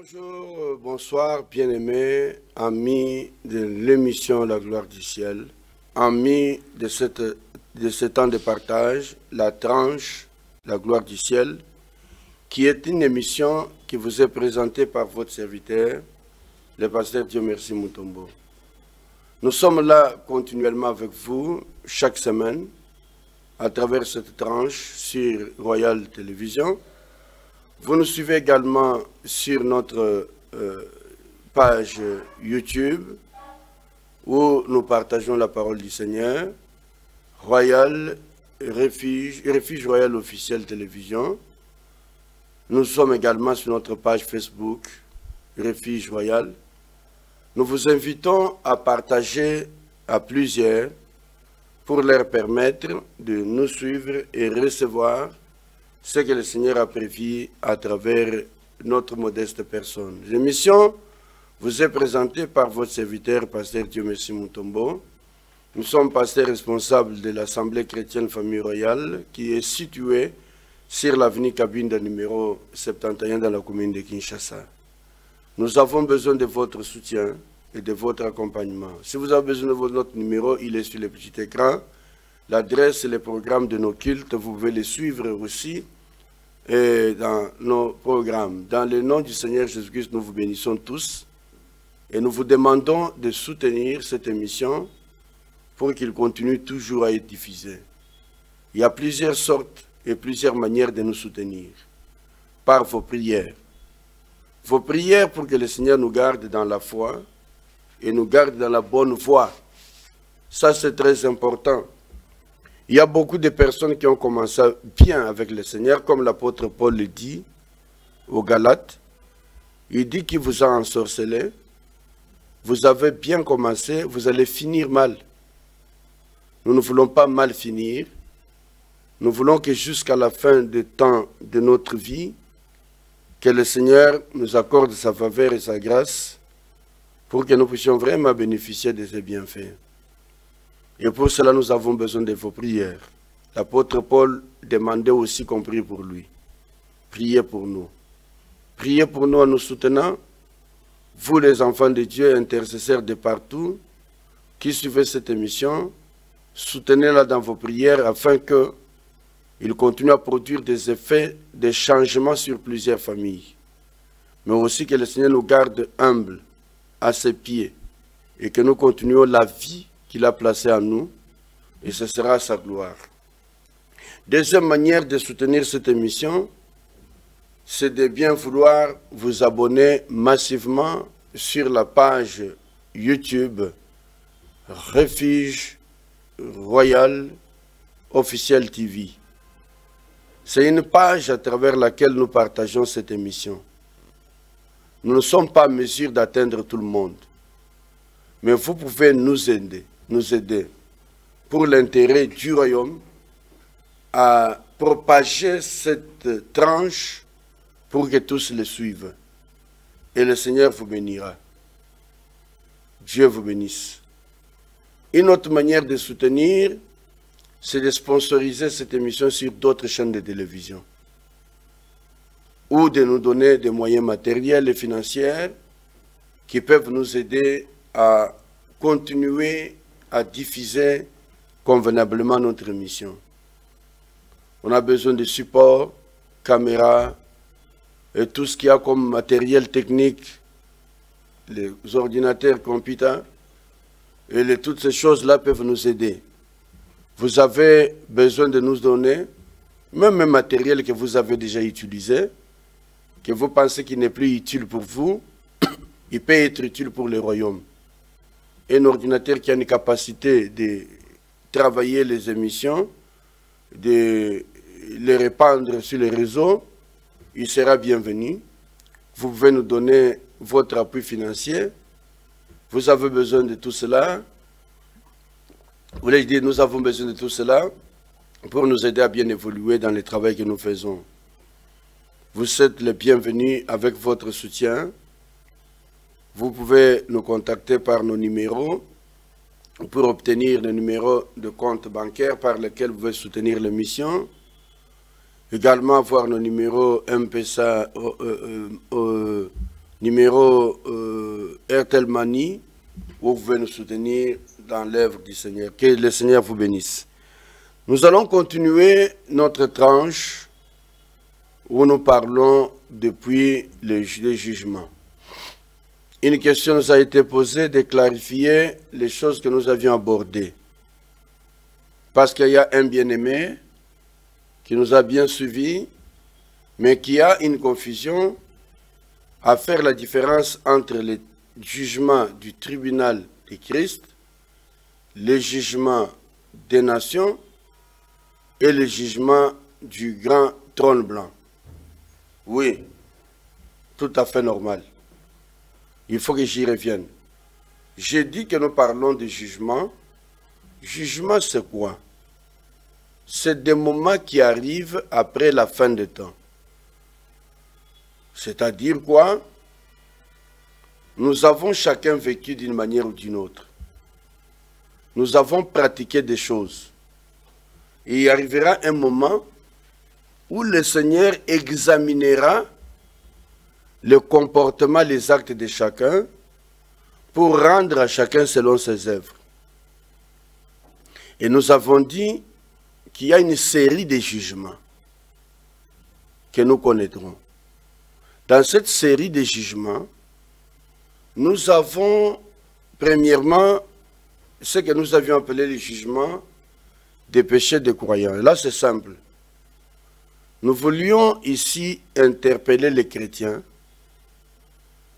Bonjour, bonsoir, bien-aimés, amis de l'émission La Gloire du Ciel, amis de ce temps de partage, la tranche La Gloire du Ciel, qui est une émission qui vous est présentée par votre serviteur, le pasteur Dieu Merci Mutombo. Nous sommes là continuellement avec vous, chaque semaine, à travers cette tranche sur Royal Télévision. Vous nous suivez également sur notre page YouTube où nous partageons la parole du Seigneur, Royal Refuge Royal Officiel Télévision. Nous sommes également sur notre page Facebook, Refuge Royal. Nous vous invitons à partager à plusieurs pour leur permettre de nous suivre et recevoir ce que le Seigneur a prévu à travers notre modeste personne. L'émission vous est présentée par votre serviteur, pasteur Dieu Merci Mutombo. Nous sommes pasteurs responsables de l'Assemblée chrétienne Famille Royale qui est située sur l'avenue Kabinda numéro 71 dans la commune de Kinshasa. Nous avons besoin de votre soutien et de votre accompagnement. Si vous avez besoin de notre numéro, il est sur le petit écran. L'adresse et les programmes de nos cultes, vous pouvez les suivre aussi dans nos programmes. Dans le nom du Seigneur Jésus-Christ, nous vous bénissons tous et nous vous demandons de soutenir cette émission pour qu'il continue toujours à être diffusé. Il y a plusieurs sortes et plusieurs manières de nous soutenir. Par vos prières. Vos prières pour que le Seigneur nous garde dans la foi et nous garde dans la bonne voie. Ça, c'est très important. Il y a beaucoup de personnes qui ont commencé bien avec le Seigneur, comme l'apôtre Paul le dit aux Galates. Il dit qu'il vous a ensorcelé. Vous avez bien commencé, vous allez finir mal. Nous ne voulons pas mal finir. Nous voulons que jusqu'à la fin du temps de notre vie, que le Seigneur nous accorde sa faveur et sa grâce pour que nous puissions vraiment bénéficier de ses bienfaits. Et pour cela, nous avons besoin de vos prières. L'apôtre Paul demandait aussi qu'on prie pour lui. Priez pour nous. Priez pour nous en nous soutenant. Vous, les enfants de Dieu, intercesseurs de partout, qui suivez cette émission, soutenez-la dans vos prières afin qu'il continue à produire des effets, des changements sur plusieurs familles. Mais aussi que le Seigneur nous garde humbles à ses pieds et que nous continuions la vie qu'il a placé en nous, et ce sera sa gloire. Deuxième manière de soutenir cette émission, c'est de bien vouloir vous abonner massivement sur la page YouTube Refuge Royal Officiel TV. C'est une page à travers laquelle nous partageons cette émission. Nous ne sommes pas en mesure d'atteindre tout le monde, mais vous pouvez nous aider pour l'intérêt du royaume à propager cette tranche pour que tous le suivent. Et le Seigneur vous bénira. Dieu vous bénisse. Une autre manière de soutenir, c'est de sponsoriser cette émission sur d'autres chaînes de télévision ou de nous donner des moyens matériels et financiers qui peuvent nous aider à continuer à diffuser convenablement notre émission. On a besoin de support, caméras et tout ce qu'il y a comme matériel technique, les ordinateurs, computers, et toutes ces choses-là peuvent nous aider. Vous avez besoin de nous donner, même un matériel que vous avez déjà utilisé, que vous pensez qu'il n'est plus utile pour vous, il peut être utile pour le royaume. Un ordinateur qui a une capacité de travailler les émissions, de les répandre sur les réseaux, il sera bienvenu. Vous pouvez nous donner votre appui financier. Vous avez besoin de tout cela. Vous voulez dire, nous avons besoin de tout cela pour nous aider à bien évoluer dans le travail que nous faisons. Vous êtes les bienvenus avec votre soutien. Vous pouvez nous contacter par nos numéros pour obtenir le numéro de compte bancaire par lequel vous pouvez soutenir l'émission. Également avoir nos numéros M-Pesa, numéro Airtel Money, où vous pouvez nous soutenir dans l'œuvre du Seigneur. Que le Seigneur vous bénisse. Nous allons continuer notre tranche où nous parlons depuis le jugement. Une question nous a été posée de clarifier les choses que nous avions abordées. Parce qu'il y a un bien-aimé qui nous a bien suivis, mais qui a une confusion à faire la différence entre le jugement du tribunal de Christ, le jugement des nations et le jugement du grand trône blanc. Oui, tout à fait normal. Il faut que j'y revienne. J'ai dit que nous parlons de jugement. Jugement, c'est quoi? C'est des moments qui arrivent après la fin des temps. C'est-à-dire quoi? Nous avons chacun vécu d'une manière ou d'une autre. Nous avons pratiqué des choses. Et il arrivera un moment où le Seigneur examinera le comportement, les actes de chacun pour rendre à chacun selon ses œuvres. Et nous avons dit qu'il y a une série de jugements que nous connaîtrons. Dans cette série de jugements, nous avons premièrement ce que nous avions appelé le jugement des péchés des croyants. Et là, c'est simple. Nous voulions ici interpeller les chrétiens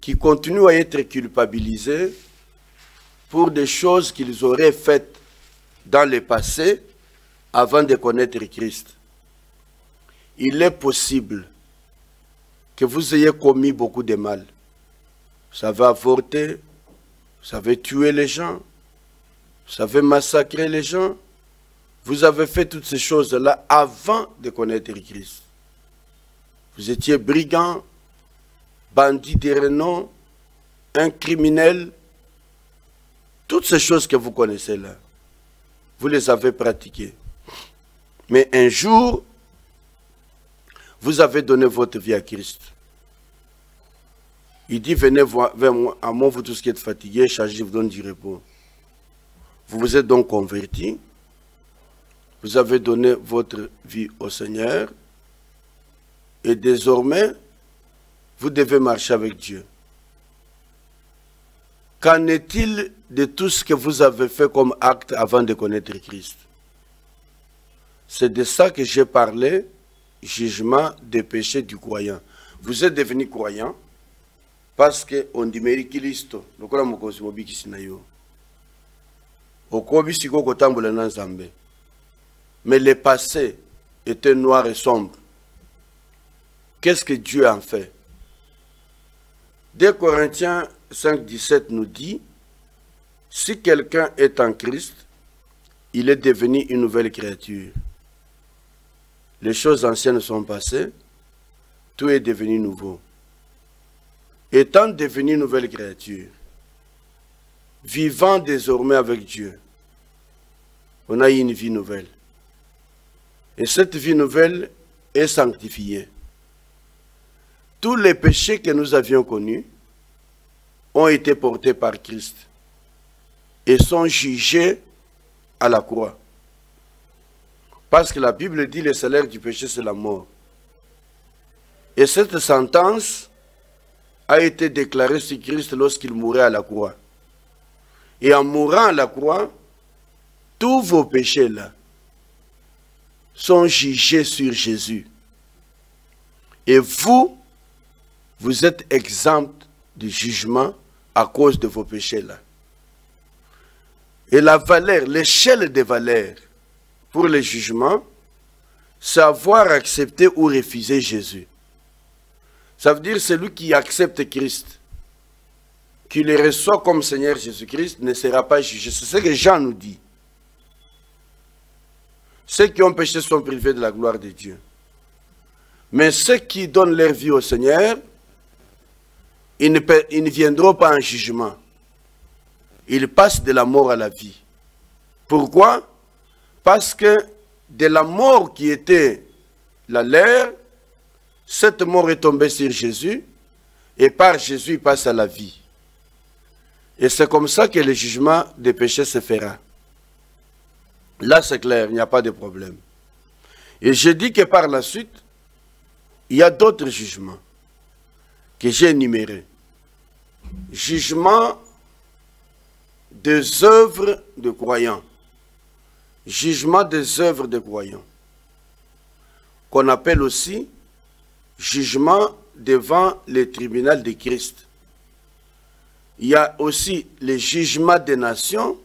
qui continuent à être culpabilisés pour des choses qu'ils auraient faites dans le passé avant de connaître Christ. Il est possible que vous ayez commis beaucoup de mal. Vous avez avorté, vous avez tué les gens, vous avez massacré les gens, vous avez fait toutes ces choses-là avant de connaître Christ. Vous étiez brigand, bandit de renom, un criminel, toutes ces choses que vous connaissez là, vous les avez pratiquées. Mais un jour, vous avez donné votre vie à Christ. Il dit, venez vers moi, à moi, vous tous qui êtes fatigués, chargés, je vous donne du repos. Vous vous êtes donc convertis, vous avez donné votre vie au Seigneur, et désormais, vous devez marcher avec Dieu. Qu'en est-il de tout ce que vous avez fait comme acte avant de connaître Christ? C'est de ça que j'ai parlé, jugement des péchés du croyant. Vous êtes devenu croyant parce qu'on dit Christ. Mais le passé était noir et sombre. Qu'est-ce que Dieu en fait? 2 Corinthiens 5, 17 nous dit, si quelqu'un est en Christ, il est devenu une nouvelle créature. Les choses anciennes sont passées, tout est devenu nouveau. Étant devenu une nouvelle créature, vivant désormais avec Dieu, on a eu une vie nouvelle. Et cette vie nouvelle est sanctifiée. Tous les péchés que nous avions connus ont été portés par Christ et sont jugés à la croix. Parce que la Bible dit que le salaire du péché, c'est la mort. Et cette sentence a été déclarée sur Christ lorsqu'il mourait à la croix. Et en mourant à la croix, tous vos péchés-là sont jugés sur Jésus. Et vous, vous êtes exempt du jugement à cause de vos péchés-là. Et la valeur, l'échelle des valeurs pour le jugement, c'est avoir accepté ou refusé Jésus. Ça veut dire celui qui accepte Christ, qui le reçoit comme Seigneur Jésus-Christ, ne sera pas jugé. C'est ce que Jean nous dit. Ceux qui ont péché sont privés de la gloire de Dieu. Mais ceux qui donnent leur vie au Seigneur, ils ne viendront pas en jugement. Ils passent de la mort à la vie. Pourquoi? Parce que de la mort qui était la leur, cette mort est tombée sur Jésus, Et par Jésus, il passe à la vie. Et c'est comme ça que le jugement des péchés se fera. Là, c'est clair, il n'y a pas de problème. Et je dis que par la suite, il y a d'autres jugements que j'ai énumérés. Jugement des œuvres de croyants. Jugement des œuvres de croyants. Qu'on appelle aussi jugement devant le tribunal de Christ. Il y a aussi le jugement des nations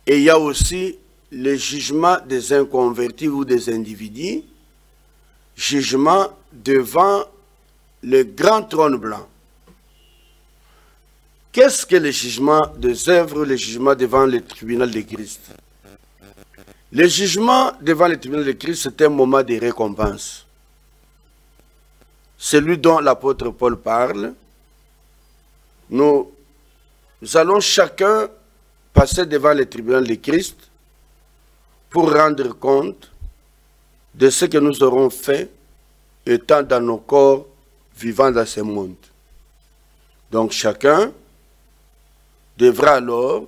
et il y a aussi le jugement des inconvertis ou des individus, jugement devant le grand trône blanc. Qu'est-ce que le jugement des œuvres, le jugement devant le tribunal de Christ? Le jugement devant le tribunal de Christ, c'est un moment de récompense. Celui dont l'apôtre Paul parle. Nous allons chacun passer devant le tribunal de Christ pour rendre compte de ce que nous aurons fait étant dans nos corps vivant dans ce monde. Donc chacun devra alors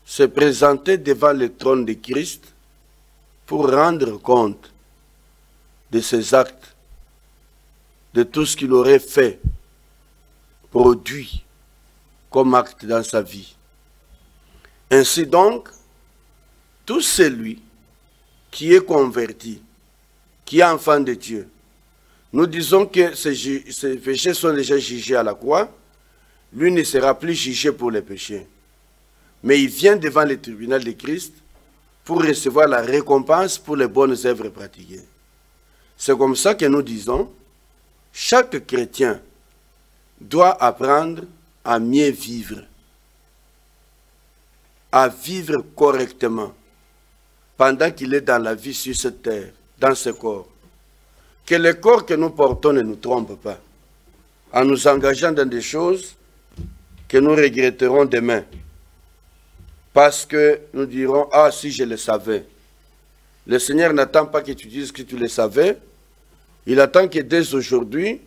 se présenter devant le trône de Christ pour rendre compte de ses actes, de tout ce qu'il aurait fait, produit comme acte dans sa vie. Ainsi donc, tout celui qui est converti, qui est enfant de Dieu, nous disons que ces péchés sont déjà jugés à la croix, lui ne sera plus jugé pour les péchés. Mais il vient devant le tribunal de Christ pour recevoir la récompense pour les bonnes œuvres pratiquées. C'est comme ça que nous disons, chaque chrétien doit apprendre à mieux vivre, à vivre correctement pendant qu'il est dans la vie sur cette terre, dans ce corps. Que le corps que nous portons ne nous trompe pas, en nous engageant dans des choses que nous regretterons demain. Parce que nous dirons, ah si je le savais. Le Seigneur n'attend pas que tu dises que tu le savais. Il attend que dès aujourd'hui,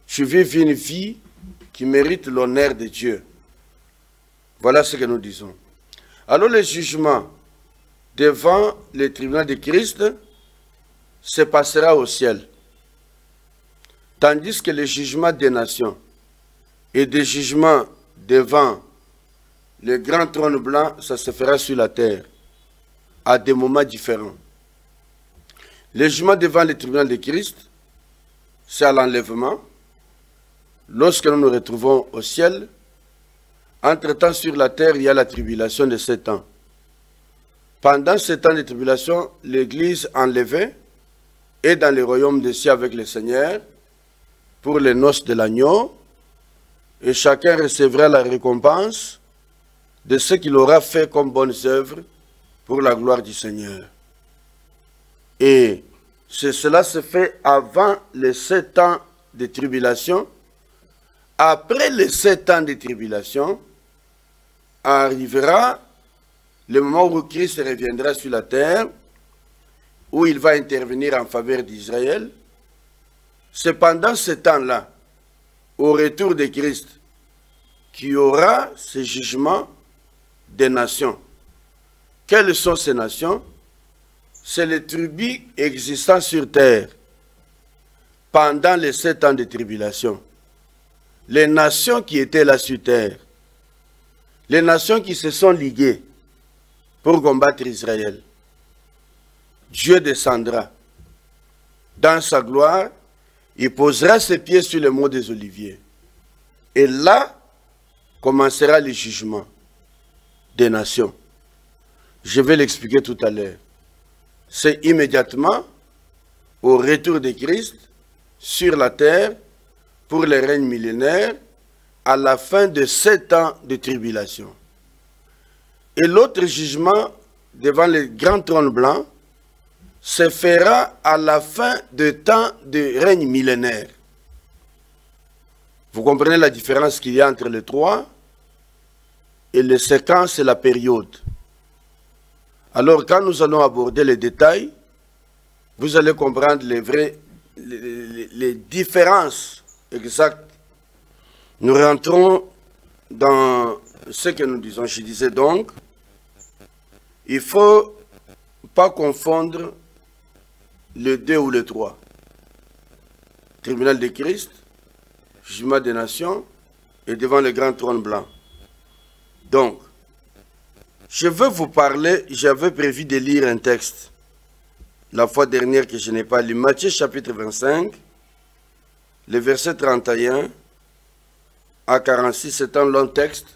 tu vives une vie qui mérite l'honneur de Dieu. Voilà ce que nous disons. Alors le jugement devant le tribunal de Christ se passera au ciel. Tandis que le jugement des nations et des jugements devant le grand trône blanc, ça se fera sur la terre, à des moments différents. Le jugement devant le tribunal de Christ, c'est à l'enlèvement. Lorsque nous nous retrouvons au ciel, entre-temps sur la terre, il y a la tribulation de 7 ans. Pendant 7 ans de tribulation, l'Église enlevée est dans le royaume des cieux avec le Seigneur pour les noces de l'agneau, et chacun recevra la récompense de ce qu'il aura fait comme bonnes œuvres pour la gloire du Seigneur. Et cela se fait avant les 7 ans de tribulation. Après les 7 ans de tribulation, arrivera le moment où Christ reviendra sur la terre, où il va intervenir en faveur d'Israël. C'est pendant ce temps-là, au retour de Christ, qu'il y aura ce jugement des nations. Quelles sont ces nations? C'est les tribus existant sur terre pendant les 7 ans de tribulation. Les nations qui étaient là sur terre, les nations qui se sont liguées pour combattre Israël. Dieu descendra dans sa gloire, il posera ses pieds sur le mont des Oliviers. Et là commencera le jugement des nations. Je vais l'expliquer tout à l'heure. C'est immédiatement au retour de Christ sur la terre pour le règne millénaire à la fin de 7 ans de tribulation. Et l'autre jugement devant le grand trône blanc se fera à la fin de temps de règne millénaire. Vous comprenez la différence qu'il y a entre les trois? Et les séquences, c'est la période. Alors, quand nous allons aborder les détails, vous allez comprendre les vraies les différences exactes, nous rentrons dans ce que nous disons. Je disais donc, il ne faut pas confondre le 2 ou le 3. Tribunal de Christ, jugement des nations et devant le grand trône blanc. Donc, je veux vous parler, j'avais prévu de lire un texte la fois dernière que je n'ai pas lu. Matthieu chapitre 25, le verset 31 à 46, c'est un long texte.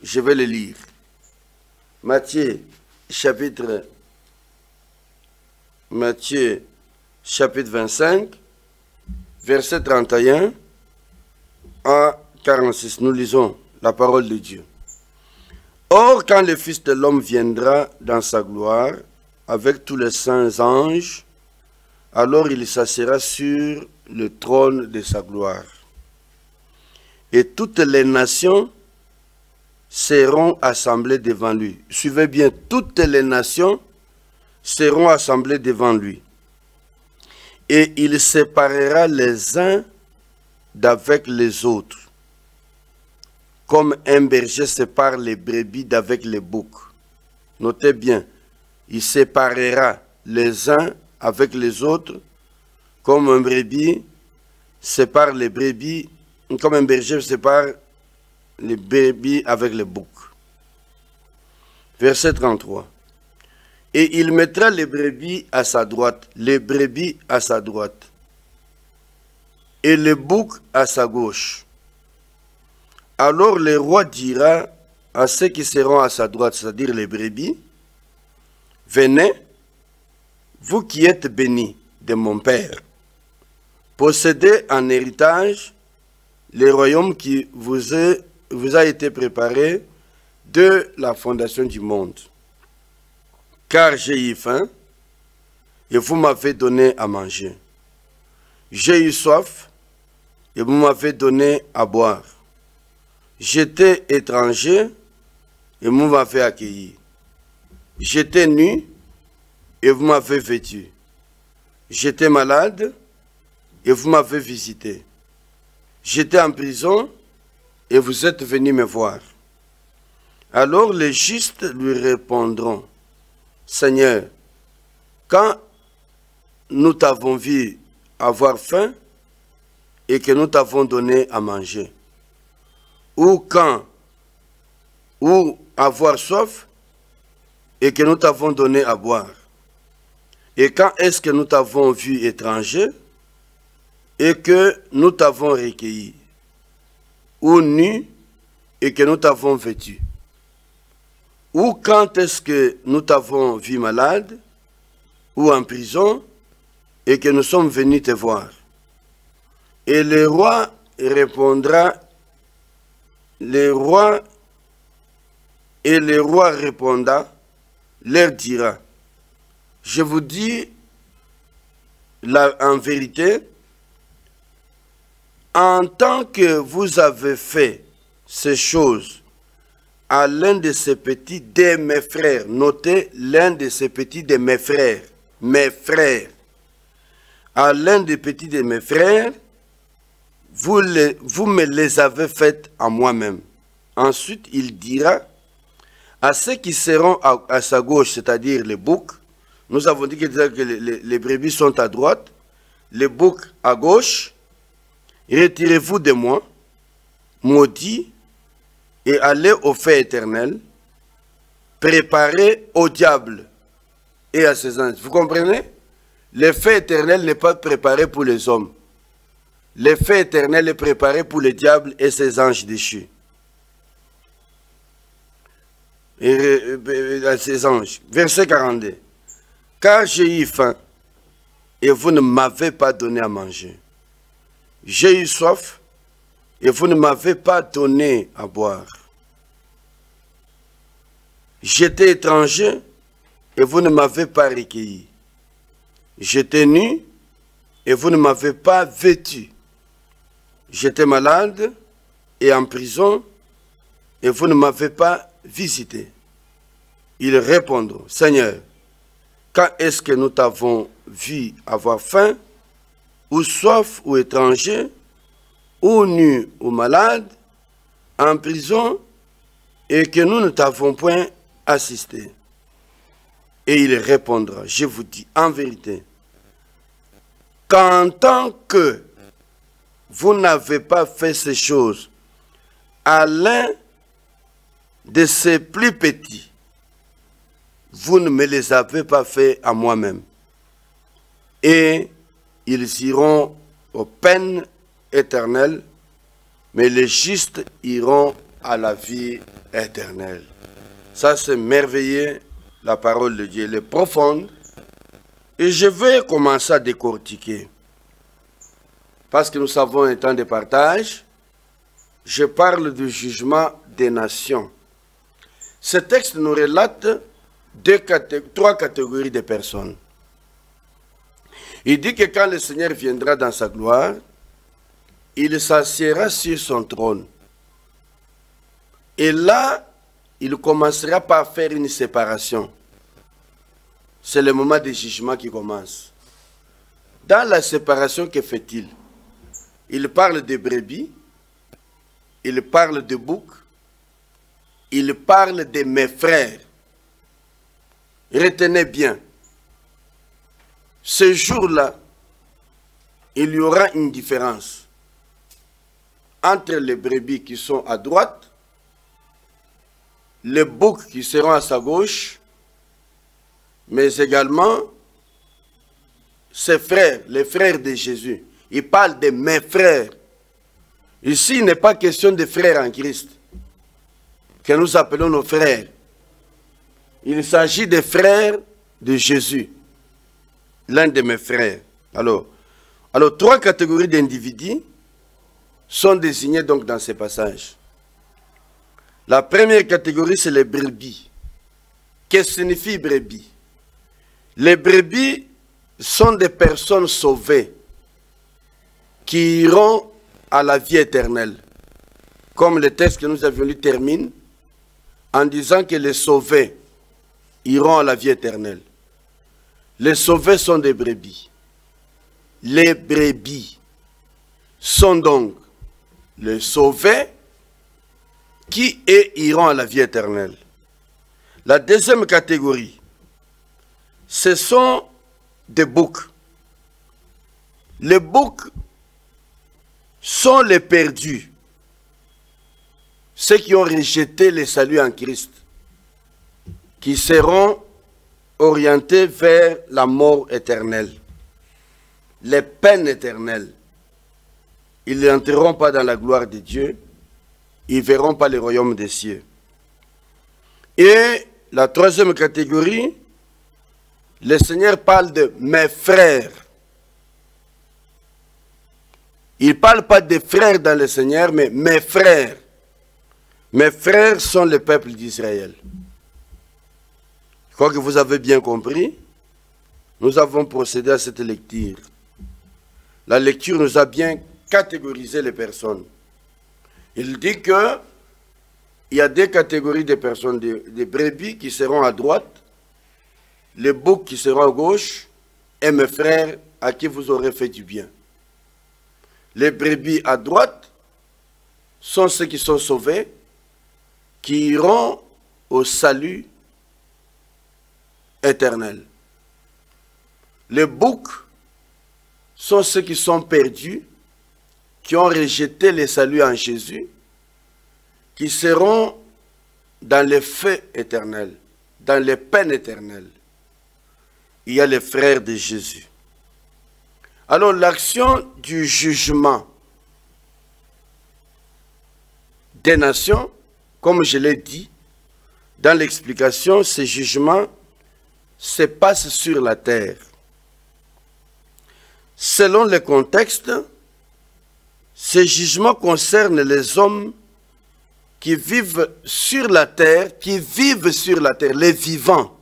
Je vais le lire. Matthieu chapitre 25, verset 31 à 46. Nous lisons la parole de Dieu. Or, quand le Fils de l'homme viendra dans sa gloire, avec tous les saints anges, alors il s'assiera sur le trône de sa gloire. Et toutes les nations seront assemblées devant lui. Suivez bien, toutes les nations seront assemblées devant lui. Et il séparera les uns d'avec les autres, comme un berger sépare les brebis d'avec les boucs. Notez bien, il séparera les uns avec les autres, comme un brebis sépare les brebis, comme un berger sépare les brebis avec les boucs. Verset 33. Et il mettra les brebis à sa droite, les brebis à sa droite, et les boucs à sa gauche. Alors le roi dira à ceux qui seront à sa droite, c'est-à-dire les brebis, venez, vous qui êtes bénis de mon Père, possédez en héritage le royaume qui vous a été préparé de la fondation du monde. Car j'ai eu faim, et vous m'avez donné à manger. J'ai eu soif, et vous m'avez donné à boire. J'étais étranger, et vous m'avez accueilli. J'étais nu, et vous m'avez vêtu. J'étais malade, et vous m'avez visité. J'étais en prison, et vous êtes venus me voir. Alors les justes lui répondront, Seigneur, quand nous t'avons vu avoir faim et que nous t'avons donné à manger, ou avoir soif et que nous t'avons donné à boire, et quand est-ce que nous t'avons vu étranger et que nous t'avons recueilli, ou nu et que nous t'avons vêtu? Ou quand est-ce que nous t'avons vu malade ou en prison et que nous sommes venus te voir? Et le roi répondra, répondra, leur dira, je vous dis en vérité, en tant que vous avez fait ces choses à l'un de ces petits de mes frères. Notez, l'un de ces petits de mes frères. Mes frères. À l'un des petits de mes frères, vous me les avez faites à moi-même. Ensuite, il dira à ceux qui seront à sa gauche, c'est-à-dire les boucs. Nous avons dit que les brebis sont à droite, les boucs à gauche. Retirez-vous de moi, maudits, et allez au feu éternel, préparé au diable et à ses anges. Vous comprenez? Le feu éternel n'est pas préparé pour les hommes. Le feu éternel est préparé pour le diable et ses anges déchus. Et à ses anges. Verset 42. Car j'ai eu faim, et vous ne m'avez pas donné à manger. J'ai eu soif, et vous ne m'avez pas donné à boire. J'étais étranger, et vous ne m'avez pas recueilli. J'étais nu, et vous ne m'avez pas vêtu. J'étais malade, et en prison, et vous ne m'avez pas visité. Ils répondront, Seigneur, quand est-ce que nous t'avons vu avoir faim, ou soif ou étranger, ou nu ou malade, en prison, et que nous ne t'avons point assisté. Et il répondra, je vous dis en vérité, qu'en tant que vous n'avez pas fait ces choses à l'un de ces plus petits, vous ne me les avez pas fait à moi-même. Et ils iront aux peines éternelles, mais les justes iront à la vie éternelle. Ça, c'est merveilleux, la parole de Dieu, elle est profonde. Et je vais commencer à décortiquer. Parce que nous savons un temps de partage, je parle du jugement des nations. Ce texte nous relate trois catégories de personnes. Il dit que quand le Seigneur viendra dans sa gloire, il s'assiera sur son trône. Et là, il commencera par faire une séparation. C'est le moment du jugement qui commence. Dans la séparation, que fait-il? Il parle de brebis, il parle de boucs, il parle de mes frères. Retenez bien, ce jour-là, il y aura une différence entre les brebis qui sont à droite, les boucs qui seront à sa gauche, mais également ses frères, les frères de Jésus. Il parle de mes frères. Ici, il n'est pas question de frères en Christ, que nous appelons nos frères. Il s'agit des frères de Jésus, l'un de mes frères. Alors, trois catégories d'individus sont désignées donc dans ces passages. La première catégorie, c'est les brebis. Qu'est-ce que signifie brebis? Les brebis sont des personnes sauvées qui iront à la vie éternelle. Comme le texte que nous avions lu termine en disant que les sauvés iront à la vie éternelle. Les sauvés sont des brebis. Les brebis sont donc les sauvés qui iront à la vie éternelle. La deuxième catégorie, ce sont des boucs. Les boucs sont les perdus, ceux qui ont rejeté le salut en Christ, qui seront orientés vers la mort éternelle, les peines éternelles. Ils n'entreront pas dans la gloire de Dieu, ils ne verront pas le royaume des cieux. Et la troisième catégorie, le Seigneur parle de mes frères. Il ne parle pas des frères dans le Seigneur, mais mes frères. Mes frères sont le peuple d'Israël. Je crois que vous avez bien compris. Nous avons procédé à cette lecture. La lecture nous a bien catégorisé les personnes. Il dit que il y a deux catégories de personnes, des brebis qui seront à droite, les boucs qui seront à gauche, et mes frères à qui vous aurez fait du bien. Les brebis à droite sont ceux qui sont sauvés, qui iront au salut éternel. Les boucs sont ceux qui sont perdus, qui ont rejeté le salut en Jésus, qui seront dans les feux éternels, dans les peines éternelles. Il y a les frères de Jésus. Alors l'action du jugement des nations, comme je l'ai dit, dans l'explication, ce jugement se passe sur la terre. Selon le contexte, ce jugement concerne les hommes qui vivent sur la terre, les vivants,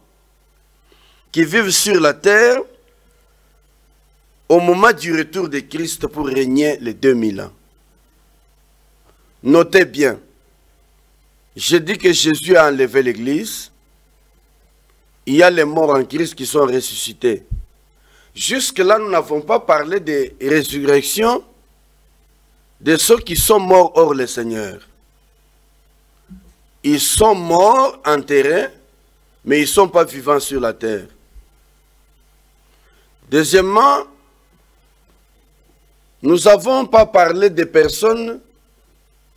qui vivent sur la terre au moment du retour de Christ pour régner les 2000 ans. Notez bien, je dis que Jésus a enlevé l'Église, il y a les morts en Christ qui sont ressuscités. Jusque-là, nous n'avons pas parlé de résurrection de ceux qui sont morts hors le Seigneur. Ils sont morts, enterrés, mais ils ne sont pas vivants sur la terre. Deuxièmement, nous n'avons pas parlé des personnes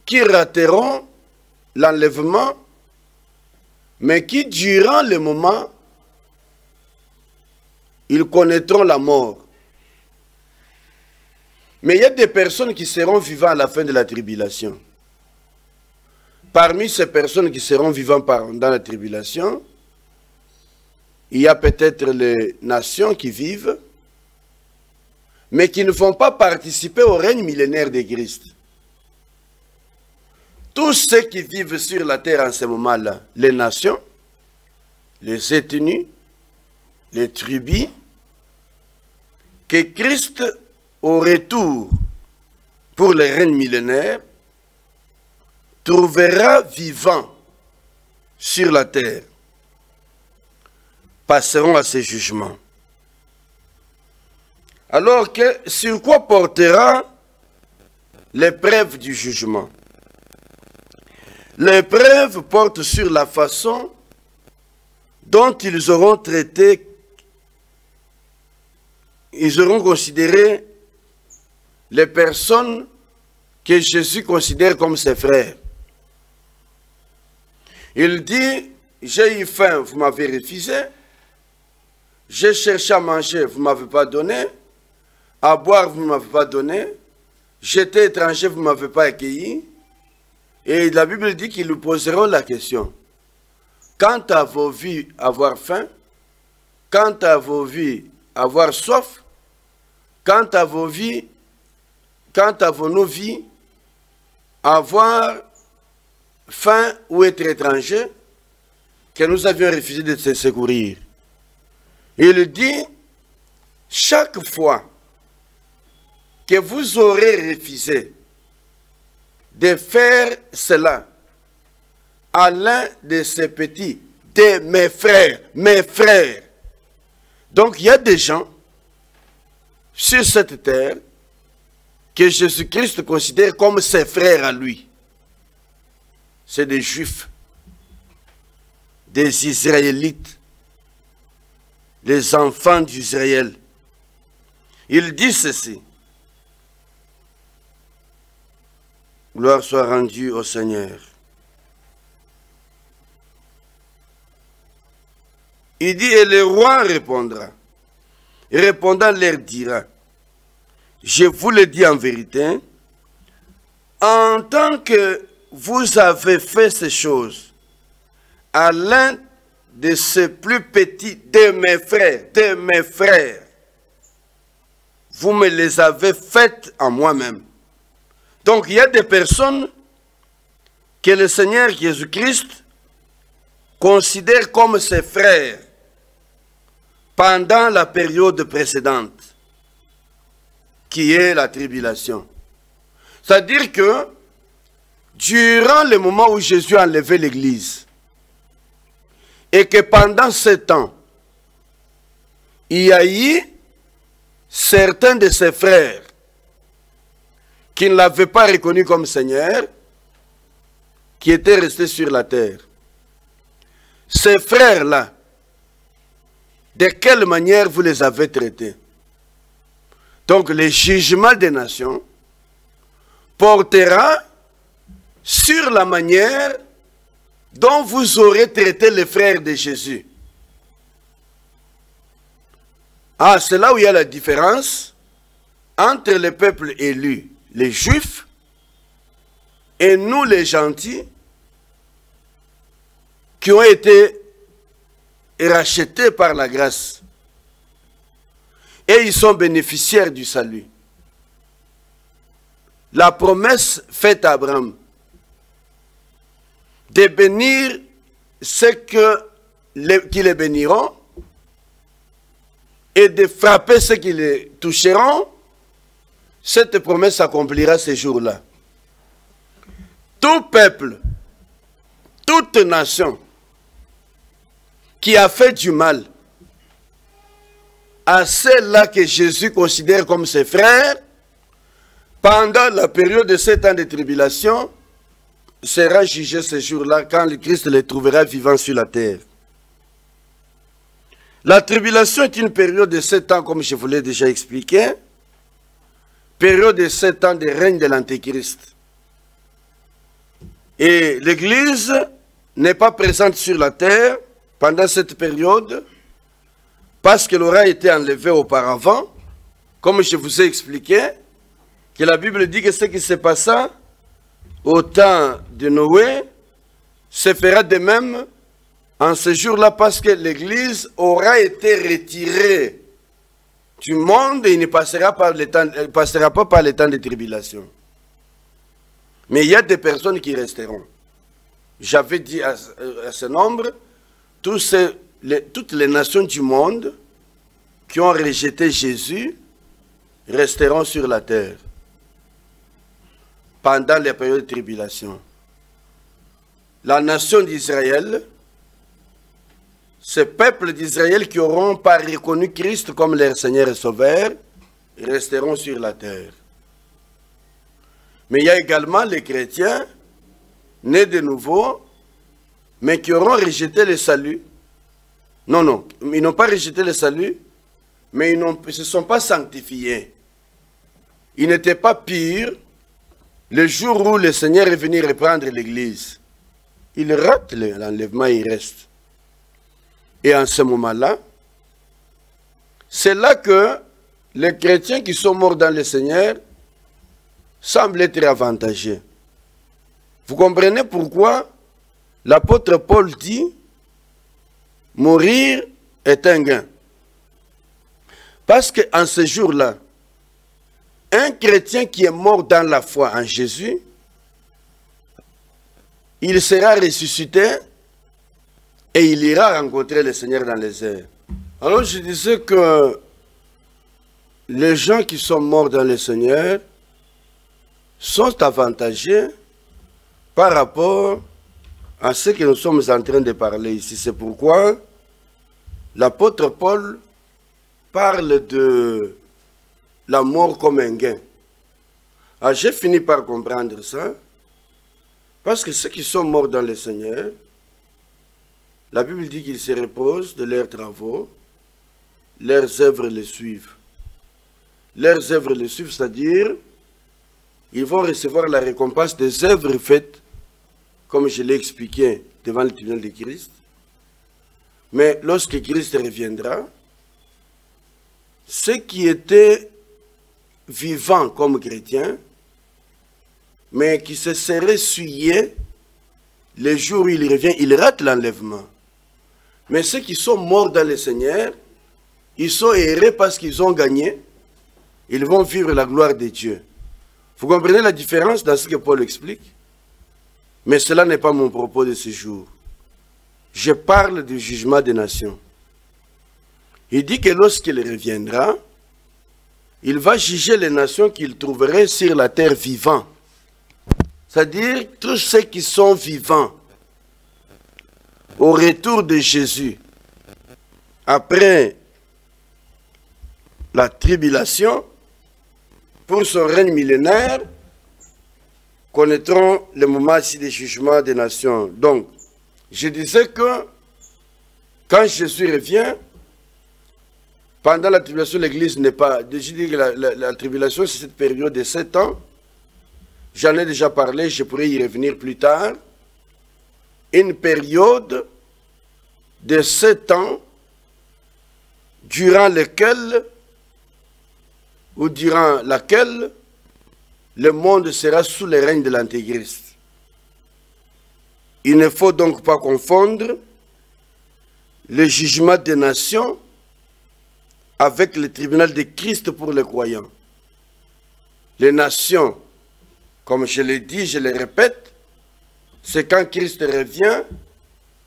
qui rateront l'enlèvement, mais qui, durant le moment, ils connaîtront la mort. Mais il y a des personnes qui seront vivantes à la fin de la tribulation. Parmi ces personnes qui seront vivantes dans la tribulation, il y a peut-être les nations qui vivent, mais qui ne vont pas participer au règne millénaire de Christ. Tous ceux qui vivent sur la terre en ce moment-là, les nations, les ethnies, les tribus, que Christ, au retour pour le règne millénaire, trouvera vivants sur la terre, passeront à ses jugements. Alors que sur quoi portera l'épreuve du jugement? L'épreuve porte sur la façon dont ils auront traité, ils auront considéré les personnes que Jésus considère comme ses frères. Il dit, j'ai eu faim, vous m'avez refusé. J'ai cherché à manger, vous ne m'avez pas donné. À boire, vous ne m'avez pas donné. J'étais étranger, vous ne m'avez pas accueilli. Et la Bible dit qu'ils lui poseront la question. Quand avez-vous vu avoir faim? Quand avez-vous vu avoir soif? Quand avez-vous vu avoir faim ou être étranger, que nous avions refusé de se secourir? Il dit, chaque fois que vous aurez refusé de faire cela à l'un de ces petits, de mes frères. Donc il y a des gens sur cette terre que Jésus-Christ considère comme ses frères à lui. C'est des Juifs, des Israélites, les enfants d'Israël. Il dit ceci. Gloire soit rendue au Seigneur. Il dit, et le roi répondra. Et répondant leur dira, je vous le dis en vérité, en tant que vous avez fait ces choses à l'un de ces plus petits de mes frères, vous me les avez faites à moi-même. Donc il y a des personnes que le Seigneur Jésus-Christ considère comme ses frères pendant la période précédente, qui est la tribulation. C'est-à-dire que durant le moment où Jésus a enlevé l'Église, et que pendant ce temps, il y a eu certains de ses frères qui ne l'avaient pas reconnu comme Seigneur, qui étaient restés sur la terre. Ces frères-là, de quelle manière vous les avez traités? Donc le jugement des nations portera sur la manière dont vous aurez traité les frères de Jésus. Ah, c'est là où il y a la différence entre le peuple élu, les Juifs, et nous les gentils, qui ont été rachetés par la grâce. Et ils sont bénéficiaires du salut. La promesse faite à Abraham de bénir ceux qui les béniront et de frapper ceux qui les toucheront, cette promesse s'accomplira ces jours-là. Tout peuple, toute nation qui a fait du mal à ceux-là que Jésus considère comme ses frères, pendant la période de 7 ans de tribulation, sera jugé ce jour-là quand le Christ les trouvera vivants sur la terre. La tribulation est une période de 7 ans, comme je vous l'ai déjà expliqué, période de 7 ans de règne de l'Antéchrist. Et l'Église n'est pas présente sur la terre pendant cette période parce qu'elle aura été enlevée auparavant, comme je vous ai expliqué, que la Bible dit que ce qui se passa au temps de Noé se fera de même en ce jour-là parce que l'Église aura été retirée du monde et il ne passera pas par les temps de tribulation. Mais il y a des personnes qui resteront. J'avais dit à ce nombre, toutes les nations du monde qui ont rejeté Jésus resteront sur la terre pendant les périodes de tribulation. La nation d'Israël, ce peuple d'Israël qui n'auront pas reconnu Christ comme leur Seigneur et Sauveur, resteront sur la terre. Mais il y a également les chrétiens, nés de nouveau, mais qui auront rejeté le salut. Non, ils n'ont pas rejeté le salut, mais ils ne se sont pas sanctifiés. Ils n'étaient pas purs le jour où le Seigneur est venu reprendre l'Église. Ils ratent l'enlèvement et ils restent. Et en ce moment-là, c'est là que les chrétiens qui sont morts dans le Seigneur semblent être avantagés. Vous comprenez pourquoi l'apôtre Paul dit « Mourir est un gain ». Parce qu'en ce jour-là, un chrétien qui est mort dans la foi en Jésus, il sera ressuscité et il ira rencontrer le Seigneur dans les airs. Alors je disais que les gens qui sont morts dans le Seigneur sont avantagés par rapport à ce que nous sommes en train de parler ici. C'est pourquoi l'apôtre Paul parle de la mort comme un gain. Ah, j'ai fini par comprendre ça, parce que ceux qui sont morts dans le Seigneur, la Bible dit qu'ils se reposent de leurs travaux, leurs œuvres les suivent. Leurs œuvres les suivent, c'est-à-dire, ils vont recevoir la récompense des œuvres faites, comme je l'ai expliqué devant le tribunal de Christ. Mais lorsque Christ reviendra, ceux qui étaient vivants comme chrétiens, mais qui se seraient souillés, le jour où il revient, ils ratent l'enlèvement. Mais ceux qui sont morts dans le Seigneur, ils sont heureux parce qu'ils ont gagné. Ils vont vivre la gloire de Dieu. Vous comprenez la différence dans ce que Paul explique? Mais cela n'est pas mon propos de ce jour. Je parle du jugement des nations. Il dit que lorsqu'il reviendra, il va juger les nations qu'il trouverait sur la terre vivants. C'est-à-dire tous ceux qui sont vivants au retour de Jésus, après la tribulation, pour son règne millénaire, connaîtront le moment ici des jugements des nations. Donc, je disais que quand Jésus revient, pendant la tribulation, l'Église n'est pas... Je dis que la tribulation, c'est cette période de 7 ans. J'en ai déjà parlé, je pourrais y revenir plus tard. Une période de 7 ans durant laquelle le monde sera sous le règne de l'Antéchrist. Il ne faut donc pas confondre le jugement des nations avec le tribunal de Christ pour les croyants. Les nations, comme je l'ai dit, je le répète, c'est quand Christ revient,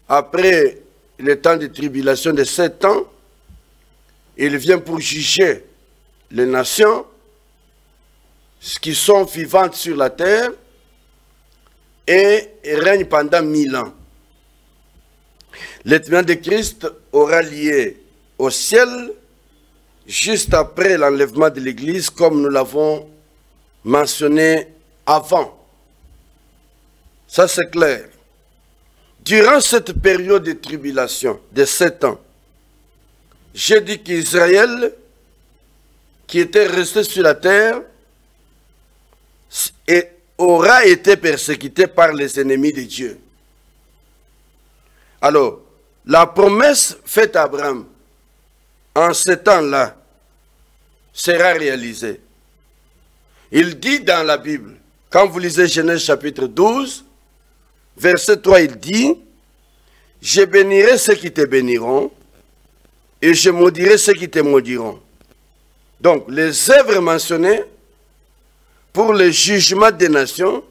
après le temps de tribulation de 7 ans, il vient pour juger les nations qui sont vivantes sur la terre et règnent pendant 1000 ans. Le tribunal de Christ aura lieu au ciel juste après l'enlèvement de l'Église, comme nous l'avons mentionné avant. Ça, c'est clair. Durant cette période de tribulation de 7 ans, j'ai dit qu'Israël, qui était resté sur la terre, aura été persécuté par les ennemis de Dieu. Alors, la promesse faite à Abraham en ce temps-là sera réalisée. Il dit dans la Bible, quand vous lisez Genèse chapitre 12, verset 3, il dit, « Je bénirai ceux qui te béniront, et je maudirai ceux qui te maudiront. » Donc, les œuvres mentionnées pour le jugement des nations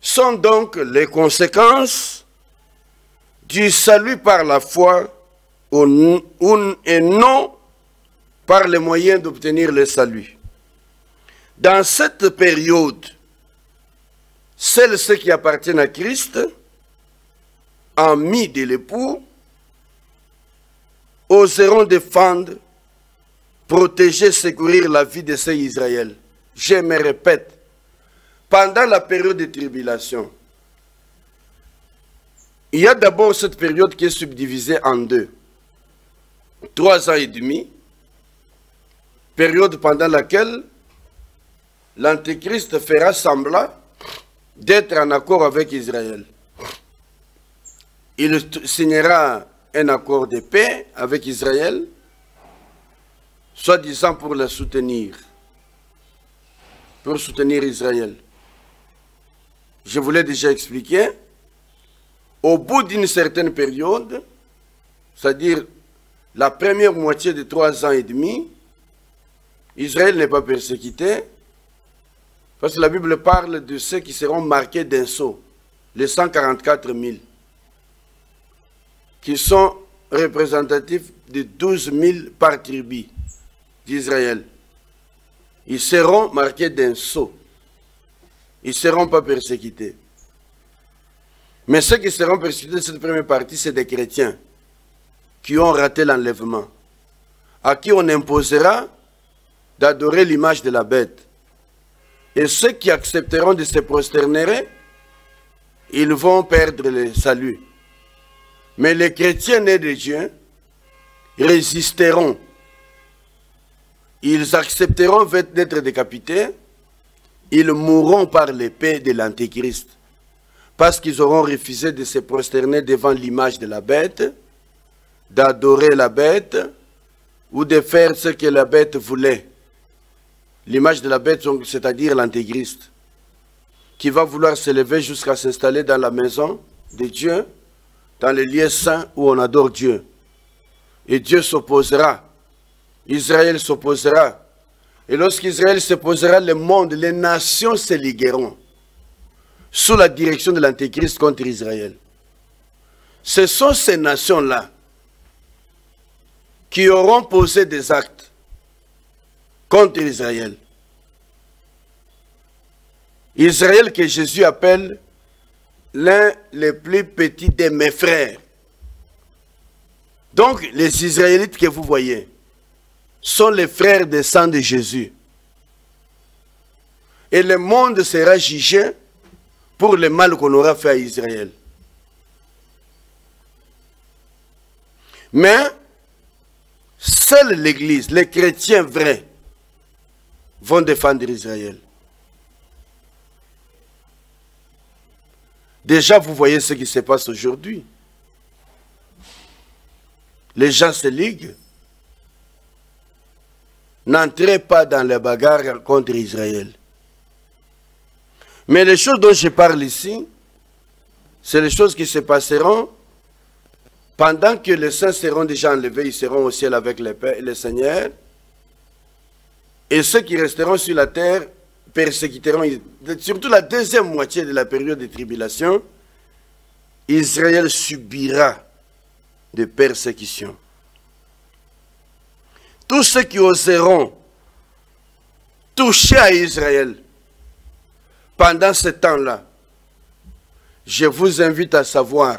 sont donc les conséquences du salut par la foi et non par les moyens d'obtenir le salut. Dans cette période, seuls ceux qui appartiennent à Christ, amis de l'époux, oseront défendre, protéger, secourir la vie de ces Israël. Je me répète, pendant la période de tribulation, il y a d'abord cette période qui est subdivisée en deux. 3 ans et demi, période pendant laquelle l'Antéchrist fera semblant d'être en accord avec Israël. Il signera un accord de paix avec Israël, soi-disant pour le soutenir, pour soutenir Israël. Je vous l'ai déjà expliqué, au bout d'une certaine période, c'est-à-dire la première moitié de 3 ans et demi, Israël n'est pas persécuté, parce que la Bible parle de ceux qui seront marqués d'un sceau, les 144 000, qui sont représentatifs de 12 000 par tribu d'Israël. Ils seront marqués d'un sceau. Ils ne seront pas persécutés. Mais ceux qui seront persécutés de cette première partie, c'est des chrétiens qui ont raté l'enlèvement, à qui on imposera d'adorer l'image de la bête. Et ceux qui accepteront de se prosterner, ils vont perdre le salut. Mais les chrétiens nés de Dieu résisteront. Ils accepteront d'être décapités. Ils mourront par l'épée de l'Antéchrist. Parce qu'ils auront refusé de se prosterner devant l'image de la bête, d'adorer la bête, ou de faire ce que la bête voulait. L'image de la bête, c'est-à-dire l'Antéchrist, qui va vouloir s'élever jusqu'à s'installer dans la maison de Dieu, dans les lieux saints où on adore Dieu. Et Dieu s'opposera. Israël s'opposera. Et lorsqu'Israël s'opposera, le monde, les nations se ligueront sous la direction de l'Antéchrist contre Israël. Ce sont ces nations-là qui auront posé des actes contre Israël. Israël que Jésus appelle l'un des plus petits de mes frères. Donc, les Israélites que vous voyez sont les frères des sang de Jésus. Et le monde sera jugé pour le mal qu'on aura fait à Israël. Mais, seule l'Église, les chrétiens vrais, vont défendre Israël. Déjà, vous voyez ce qui se passe aujourd'hui. Les gens se liguent. N'entrez pas dans les bagarres contre Israël. Mais les choses dont je parle ici, c'est les choses qui se passeront pendant que les saints seront déjà enlevés, ils seront au ciel avec le Seigneur. Et ceux qui resteront sur la terre persécuteront, surtout la deuxième moitié de la période de tribulation, Israël subira des persécutions. Tous ceux qui oseront toucher à Israël pendant ce temps-là, je vous invite à savoir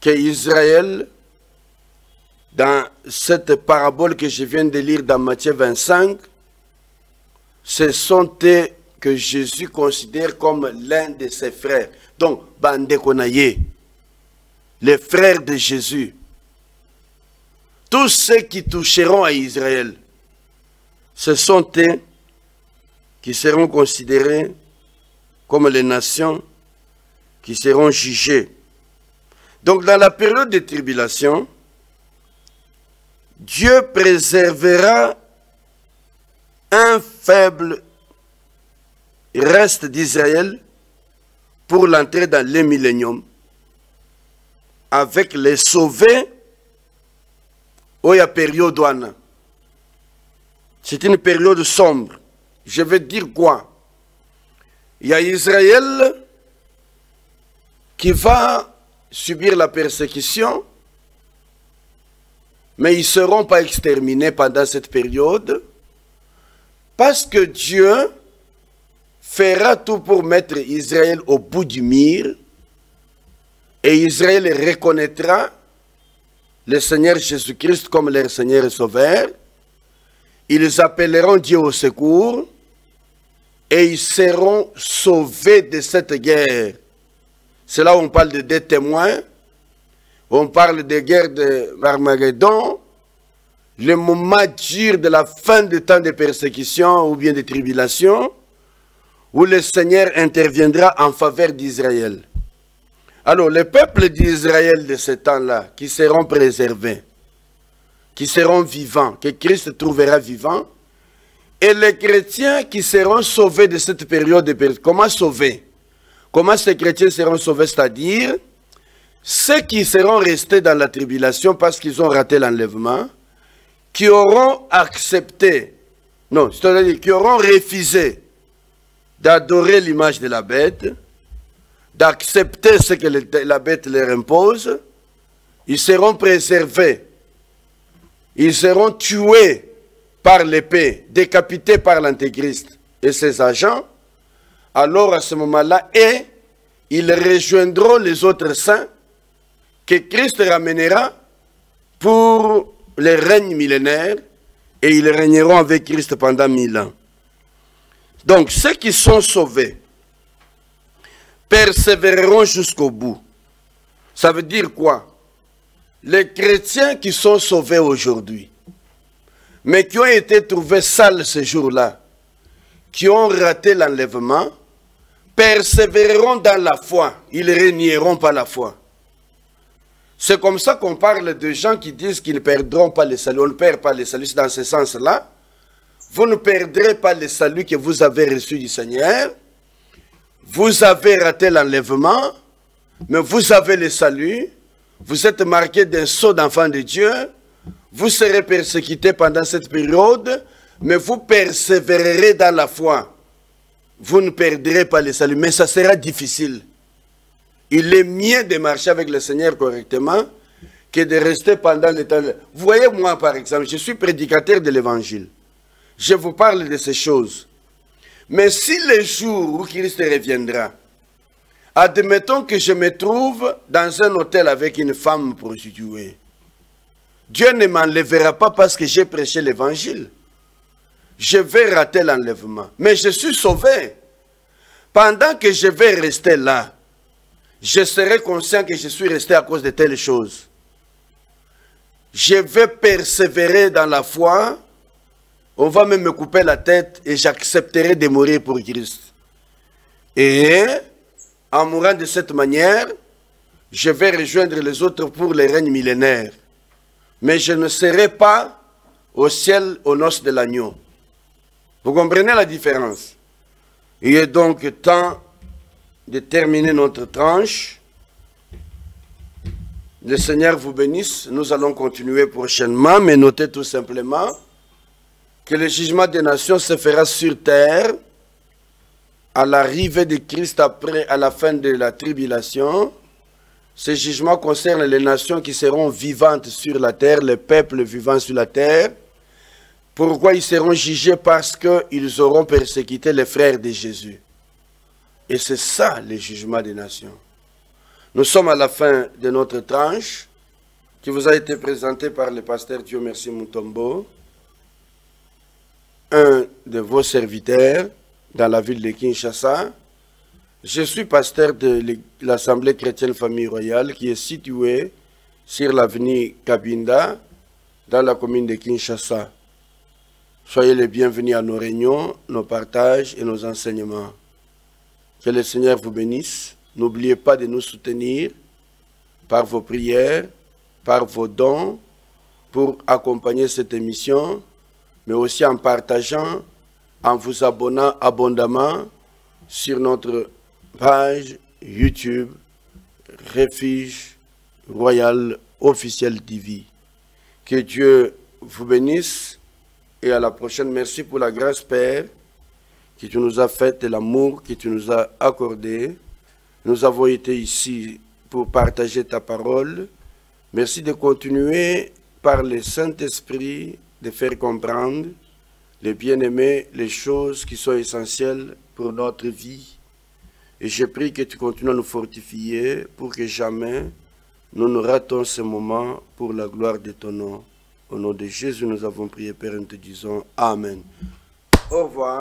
que Israël dans cette parabole que je viens de lire dans Matthieu 25, ce sont eux que Jésus considère comme l'un de ses frères. Donc, Bande Konaye, les frères de Jésus. Tous ceux qui toucheront à Israël, ce sont eux qui seront considérés comme les nations qui seront jugées. Donc, dans la période de tribulation, Dieu préservera un faible reste d'Israël pour l'entrée dans le millénium, avec les sauvés où il y a période douane. C'est une période sombre. Je veux dire quoi? Il y a Israël qui va subir la persécution, mais ils ne seront pas exterminés pendant cette période, parce que Dieu fera tout pour mettre Israël au bout du mur, et Israël reconnaîtra le Seigneur Jésus-Christ comme leur Seigneur et Sauveur. Ils appelleront Dieu au secours, et ils seront sauvés de cette guerre. C'est là où on parle de deux témoins, on parle de guerre de Armageddon, le moment dur de la fin du temps de persécution ou bien de tribulation, où le Seigneur interviendra en faveur d'Israël. Alors, le peuple d'Israël de ce temps-là, qui seront préservés, qui seront vivants, que Christ trouvera vivants, et les chrétiens qui seront sauvés de cette période de persécution. Comment sauver? Comment ces chrétiens seront sauvés? C'est-à-dire, ceux qui seront restés dans la tribulation parce qu'ils ont raté l'enlèvement, qui auront accepté, non, c'est-à-dire qui auront refusé d'adorer l'image de la bête, d'accepter ce que la bête leur impose, ils seront préservés. Ils seront tués par l'épée, décapités par l'Antéchrist et ses agents. Alors à ce moment-là, et ils rejoindront les autres saints que Christ ramènera pour le règne millénaire, et ils régneront avec Christ pendant 1000 ans. Donc ceux qui sont sauvés persévéreront jusqu'au bout. Ça veut dire quoi? Les chrétiens qui sont sauvés aujourd'hui, mais qui ont été trouvés sales ce jour-là, qui ont raté l'enlèvement, persévéreront dans la foi. Ils ne renieront pas la foi. C'est comme ça qu'on parle de gens qui disent qu'ils ne perdront pas le salut. On ne perd pas le salut. C'est dans ce sens-là. Vous ne perdrez pas le salut que vous avez reçu du Seigneur. Vous avez raté l'enlèvement, mais vous avez le salut. Vous êtes marqué d'un sceau d'enfant de Dieu. Vous serez persécuté pendant cette période, mais vous persévérerez dans la foi. Vous ne perdrez pas le salut, mais ça sera difficile. Il est mieux de marcher avec le Seigneur correctement que de rester pendant le temps. Vous voyez, moi, par exemple, je suis prédicateur de l'Évangile. Je vous parle de ces choses. Mais si le jour où Christ reviendra, admettons que je me trouve dans un hôtel avec une femme prostituée, Dieu ne m'enlèvera pas parce que j'ai prêché l'Évangile. Je vais rater l'enlèvement. Mais je suis sauvé. Pendant que je vais rester là, je serai conscient que je suis resté à cause de telles choses. Je vais persévérer dans la foi. On va même me couper la tête et j'accepterai de mourir pour Christ. Et en mourant de cette manière, je vais rejoindre les autres pour le règne millénaire. Mais je ne serai pas au ciel aux noces de l'agneau. Vous comprenez la différence? Il est donc temps de terminer notre tranche. Le Seigneur vous bénisse. Nous allons continuer prochainement, mais notez tout simplement que le jugement des nations se fera sur terre à l'arrivée de Christ après, à la fin de la tribulation. Ce jugement concerne les nations qui seront vivantes sur la terre, les peuples vivants sur la terre. Pourquoi ils seront jugés? Parce qu'ils auront persécuté les frères de Jésus. Et c'est ça le jugement des nations. Nous sommes à la fin de notre tranche. qui vous a été présenté par le pasteur Dieu Merci Mutombo, un de vos serviteurs dans la ville de Kinshasa. Je suis pasteur de l'Assemblée chrétienne Famille Royale qui est située sur l'avenue Kabinda dans la commune de Kinshasa. Soyez les bienvenus à nos réunions, nos partages et nos enseignements. Que le Seigneur vous bénisse. N'oubliez pas de nous soutenir par vos prières, par vos dons pour accompagner cette émission, mais aussi en partageant, en vous abonnant abondamment sur notre page YouTube Refuge Royal Officiel TV. Que Dieu vous bénisse et à la prochaine. Merci pour la grâce, Père, que tu nous as faite et l'amour que tu nous as accordé. Nous avons été ici pour partager ta parole. Merci de continuer par le Saint-Esprit de faire comprendre, les bien-aimés, les choses qui sont essentielles pour notre vie. Et je prie que tu continues à nous fortifier pour que jamais nous ne ratons ce moment pour la gloire de ton nom. Au nom de Jésus, nous avons prié, Père, et nous te disons Amen. Au revoir.